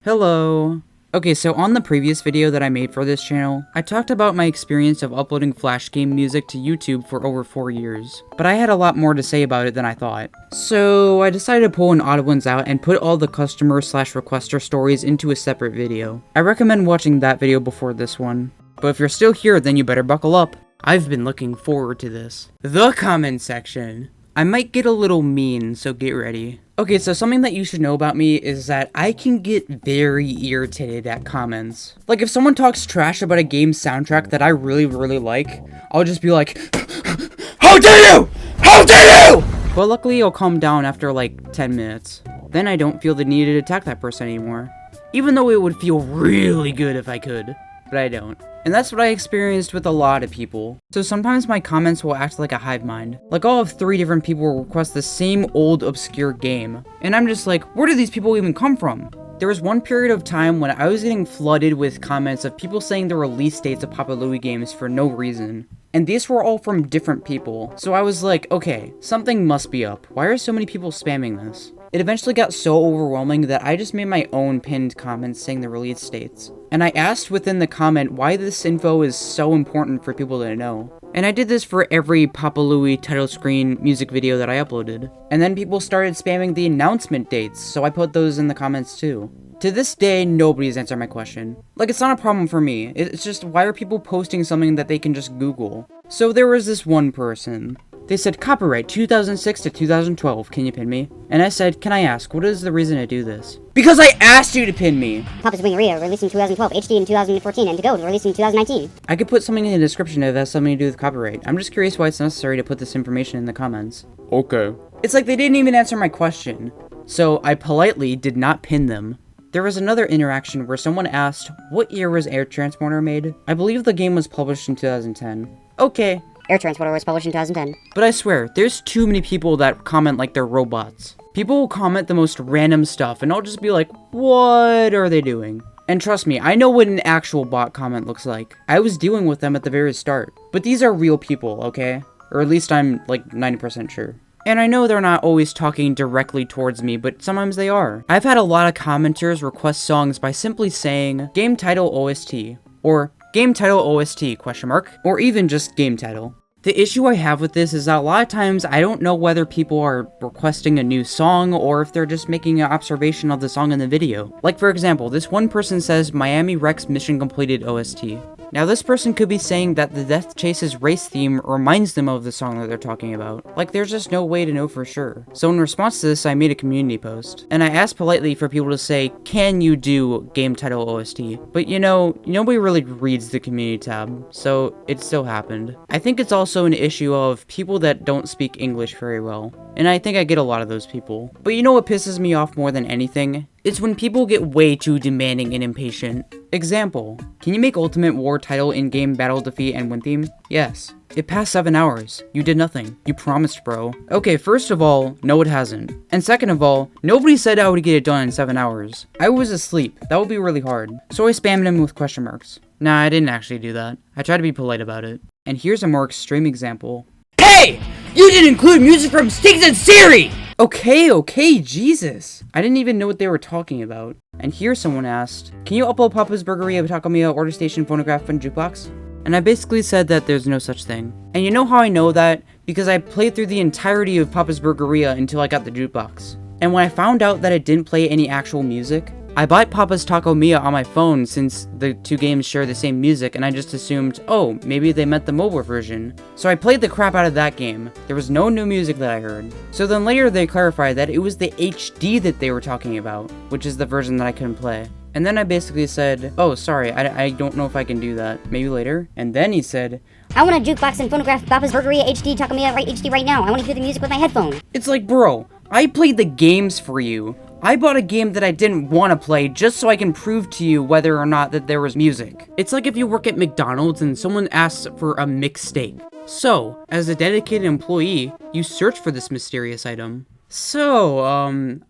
Hello! Okay, so on the previous video that I made for this channel, I talked about my experience of uploading Flash game music to YouTube for over 4 years, but I had a lot more to say about it than I thought. So I decided to pull an odd ones out and put all the customer/requester stories into a separate video. I recommend watching that video before this one. But if you're still here, then you better buckle up. I've been looking forward to this. The comment section. I might get a little mean, so get ready. Okay, so something that you should know about me is that I can get very irritated at comments. Like, if someone talks trash about a game soundtrack that I really like, I'll just be like, how dare you! How dare you! But luckily, I'll calm down after like 10 minutes. Then I don't feel the need to attack that person anymore. Even though it would feel really good if I could. But I don't. And that's what I experienced with a lot of people. So sometimes my comments will act like a hive mind. Like I'll have 3 different people request the same old obscure game. And I'm just like, where do these people even come from? There was one period of time when I was getting flooded with comments of people saying the release dates of Papa Louie games for no reason. And these were all from different people. So I was like, okay, something must be up. Why are so many people spamming this? It eventually got so overwhelming that I just made my own pinned comments saying the release dates. And I asked within the comment why this info is so important for people to know. And I did this for every Papa Louie title screen music video that I uploaded. And then people started spamming the announcement dates, so I put those in the comments too. To this day, nobody's answered my question. Like, it's not a problem for me, it's just why are people posting something that they can just Google? So there was this one person. They said, copyright 2006 to 2012, can you pin me? And I said, can I ask, what is the reason to do this? Because I asked you to pin me! Papa's Wingarita released in 2012, HD in 2014, and To Go released in 2019. I could put something in the description if it has something to do with copyright. I'm just curious why it's necessary to put this information in the comments. Okay. It's like they didn't even answer my question. So I politely did not pin them. There was another interaction where someone asked, what year was Air Transporter made? I believe the game was published in 2010. Okay. Air Transporter was published in 2010. But I swear, there's too many people that comment like they're robots. People will comment the most random stuff, and I'll just be like, what are they doing? And trust me, I know what an actual bot comment looks like. I was dealing with them at the very start. But these are real people, okay? Or at least I'm like 90% sure. And I know they're not always talking directly towards me, but sometimes they are. I've had a lot of commenters request songs by simply saying, game title OST, or game title OST, question mark, or even just game title. The issue I have with this is that a lot of times I don't know whether people are requesting a new song or if they're just making an observation of the song in the video. Like for example, this one person says Miami Rex Mission Completed OST. Now this person could be saying that the Death Chase's race theme reminds them of the song that they're talking about. Like there's just no way to know for sure. So in response to this, I made a community post. And I asked politely for people to say, can you do game title OST? But you know, nobody really reads the community tab, so it still happened. I think it's also an issue of people that don't speak English very well. And I think I get a lot of those people. But you know what pisses me off more than anything? It's when people get way too demanding and impatient. Example, can you make Ultimate War title in-game battle defeat and win theme? Yes. It passed 7 hours. You did nothing. You promised, bro. Okay, first of all, no it hasn't. And second of all, nobody said I would get it done in 7 hours. I was asleep. That would be really hard. So I spammed him with question marks. Nah, I didn't actually do that. I tried to be polite about it. And here's a more extreme example. Hey! You didn't include music from Stinks and Siri! Okay, Jesus. I didn't even know what they were talking about. And here someone asked, can you upload Papa's Burgeria, Takomiya, Order Station, Phonograph, and Jukebox? And I basically said that there's no such thing. And you know how I know that? Because I played through the entirety of Papa's Burgeria until I got the jukebox. And when I found out that it didn't play any actual music, I bought Papa's Takomiya on my phone since the 2 games share the same music, and I just assumed, oh, maybe they meant the mobile version. So I played the crap out of that game. There was no new music that I heard. So then later they clarified that it was the HD that they were talking about, which is the version that I couldn't play. And then I basically said, oh, sorry, I don't know if I can do that. Maybe later. And then he said, I want a jukebox and phonograph Papa's Burgeria HD Takomiya right HD right now. I want to hear the music with my headphone. It's like, bro, I played the games for you. I bought a game that I didn't want to play just so I can prove to you whether or not that there was music. It's like if you work at McDonald's and someone asks for a mixed steak. So, as a dedicated employee, you search for this mysterious item. So,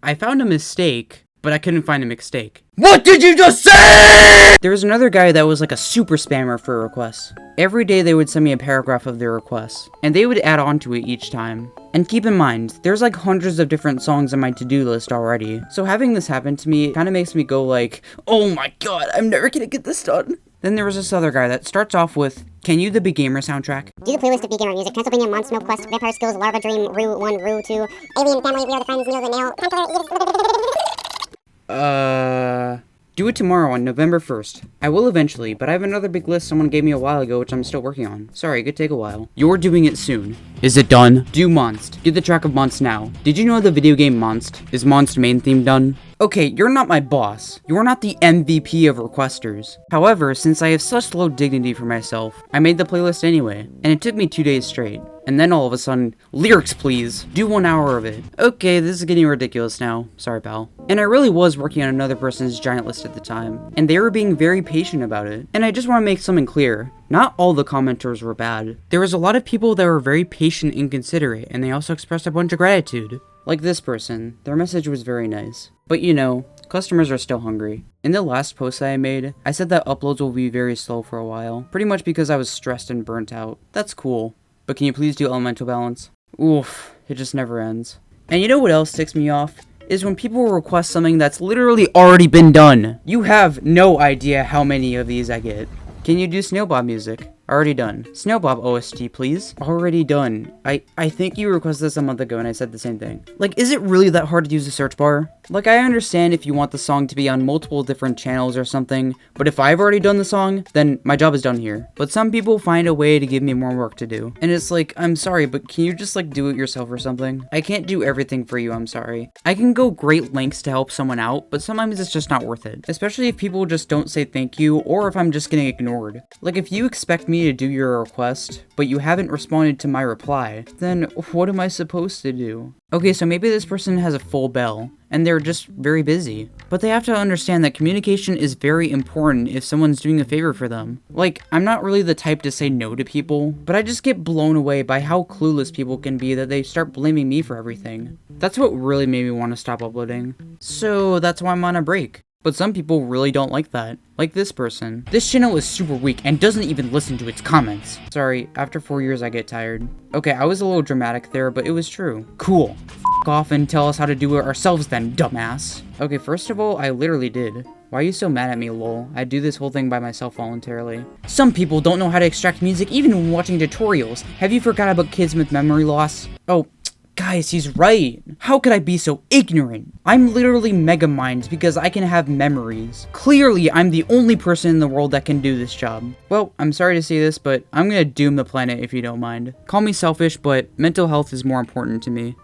I found a mistake. but I couldn't find a McSteak. What did you just say?! There was another guy that was like a super spammer for requests. Every day they would send me a paragraph of their requests, and they would add on to it each time. And keep in mind, there's like hundreds of different songs on my to-do list already, so having this happen to me kind of makes me go like, oh my god, I'm never gonna get this done. Then there was this other guy that starts off with, can you the Big Gamer soundtrack? Do the playlist of Big Gamer music, Transylvania Month, Snow Quest, Vampire Skills, Larva Dream, Rue 1, Rue 2, Alien Family, We Are the Friends, Neil the Nail, Do it tomorrow on November 1st. I will eventually, but I have another big list someone gave me a while ago which I'm still working on. Sorry, it could take a while. You're doing it soon. Is it done? Do Monst. Do the track of Monst now. Did you know the video game Monst? Is Monst main theme done? Okay, you're not my boss. You're not the MVP of requesters. However, since I have such low dignity for myself, I made the playlist anyway, and it took me 2 days straight. And then all of a sudden, lyrics please, do 1 hour of it. Okay, this is getting ridiculous now. Sorry, pal. And I really was working on another person's giant list at the time, and they were being very patient about it. And I just want to make something clear. Not all the commenters were bad. There was a lot of people that were very patient and considerate, and they also expressed a bunch of gratitude. Like this person, their message was very nice. But you know, customers are still hungry. In the last post that I made, I said that uploads will be very slow for a while, pretty much because I was stressed and burnt out. That's cool. But can you please do elemental balance? Oof, it just never ends. And you know what else ticks me off? Is when people request something that's literally already been done. You have no idea how many of these I get. Can you do Snailbob music? Already done. Snailbob OST, please. Already done. I think you requested this a month ago and I said the same thing. Like, is it really that hard to use the search bar? Like, I understand if you want the song to be on multiple different channels or something, but if I've already done the song, then my job is done here. But some people find a way to give me more work to do. And it's like, I'm sorry, but can you just like do it yourself or something? I can't do everything for you, I'm sorry. I can go great lengths to help someone out, but sometimes it's just not worth it. Especially if people just don't say thank you, or if I'm just getting ignored. Like, if you expect me to do your request, but you haven't responded to my reply, then what am I supposed to do? Okay, so maybe this person has a full bell, and they're just very busy. But they have to understand that communication is very important if someone's doing a favor for them. Like, I'm not really the type to say no to people, but I just get blown away by how clueless people can be that they start blaming me for everything. That's what really made me want to stop uploading. So that's why I'm on a break. But some people really don't like that. Like this person. This channel is super weak and doesn't even listen to its comments. Sorry, after 4 years I get tired. Okay, I was a little dramatic there, but it was true. Cool. F off and tell us how to do it ourselves then, dumbass. Okay, first of all, I literally did. Why are you so mad at me, lol? I do this whole thing by myself voluntarily. Some people don't know how to extract music even when watching tutorials. Have you forgot about kids with memory loss? Oh. Guys, he's right. How could I be so ignorant? I'm literally Megamind because I can have memories. Clearly, I'm the only person in the world that can do this job. Well, I'm sorry to say this, but I'm gonna doom the planet if you don't mind. Call me selfish, but mental health is more important to me.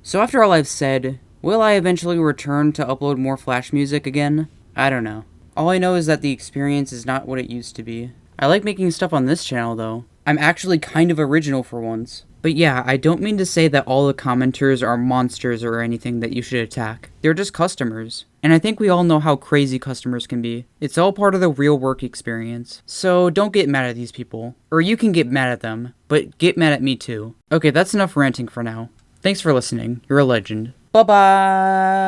So after all I've said, will I eventually return to upload more Flash music again? I don't know. All I know is that the experience is not what it used to be. I like making stuff on this channel though. I'm actually kind of original for once. But yeah, I don't mean to say that all the commenters are monsters or anything that you should attack. They're just customers. And I think we all know how crazy customers can be. It's all part of the real work experience. So don't get mad at these people. Or you can get mad at them, but get mad at me too. Okay, that's enough ranting for now. Thanks for listening. You're a legend. Bye-bye!